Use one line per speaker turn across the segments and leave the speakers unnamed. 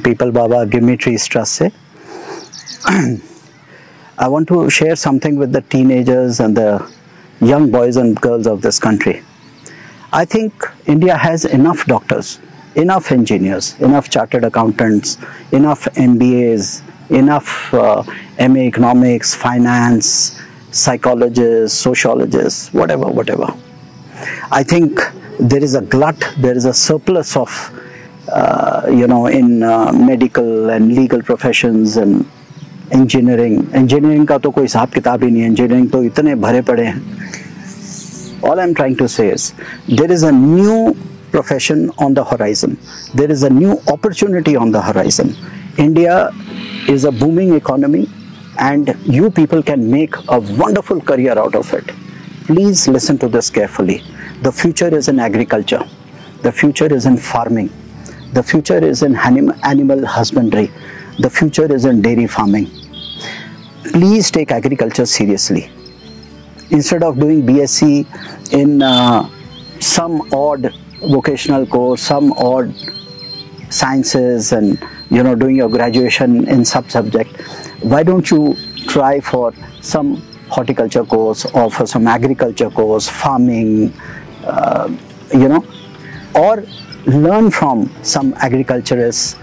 People Baba Give Me Trees Trust se. I want to share something with the teenagers and the young boys and girls of this country. I think India has enough doctors, enough engineers, enough chartered accountants, enough MBAs, enough MA economics, finance, psychologists, sociologists, whatever. I think there is a glut, there is a surplus of, in medical and legal professions and engineering का तो कोई हिसाब किताब ही नहीं है, engineering तो इतने भरे पड़े हैं. All I'm trying to say is, there is a new profession on the horizon. There is a new opportunity on the horizon. India is a booming economy and you people can make a wonderful career out of it. Please listen to this carefully. The future is in agriculture. The future is in farming. The future is in animal husbandry. The future is in dairy farming. Please take agriculture seriously. Instead of doing BSc in some odd vocational course, some odd sciences, and doing your graduation in sub-subject, why don't you try for some horticulture course or for some agriculture course, farming, or learn from some agriculturists.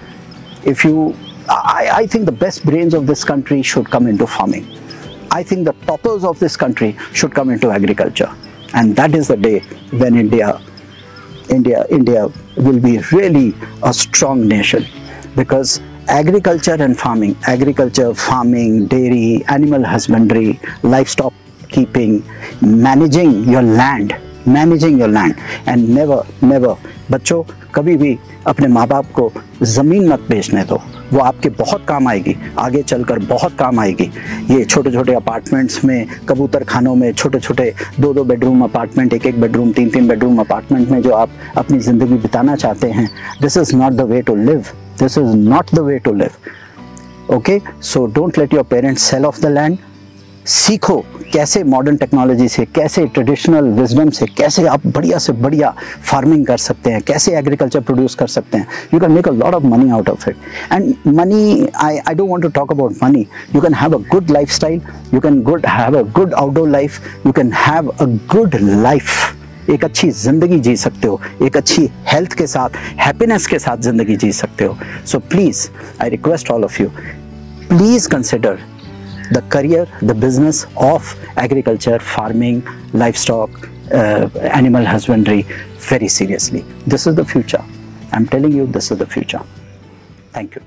I think the best brains of this country should come into farming. I think the toppers of this country should come into agriculture, and that is the day when India will be really a strong nation, because agriculture and farming, dairy, animal husbandry, livestock keeping, managing your land, and never बच्चों कभी भी अपने माँ बाप को ज़मीन मत बेचने दो. वो आपके बहुत काम आएगी, आगे चलकर बहुत काम आएगी. ये छोटे छोटे अपार्टमेंट्स में, कबूतर खानों में, छोटे छोटे 2-2 bedroom apartment, 1-1 bedroom, 3-3 bedroom apartment में जो आप अपनी ज़िंदगी बिताना चाहते हैं, this is not the way to live. This is not the way to live. Okay, so don't let your parents sell off the land. सीखो कैसे मॉडर्न टेक्नोलॉजी से, कैसे ट्रेडिशनल विजडम से, कैसे आप बढ़िया से बढ़िया फार्मिंग कर सकते हैं, कैसे एग्रीकल्चर प्रोड्यूस कर सकते हैं. You can make a lot of money out of it. And money, I don't want to talk about money. You can have a good lifestyle, you can have a good outdoor life, you can have a good life. एक अच्छी ज़िंदगी जी सकते हो, एक अच्छी health के साथ, happiness के साथ ज़िंदगी जी सकते हो. So please, I request all of you, please consider the career, the business of agriculture, farming, livestock, animal husbandry very seriously. This is the future. I'm telling you, this is the future. Thank you.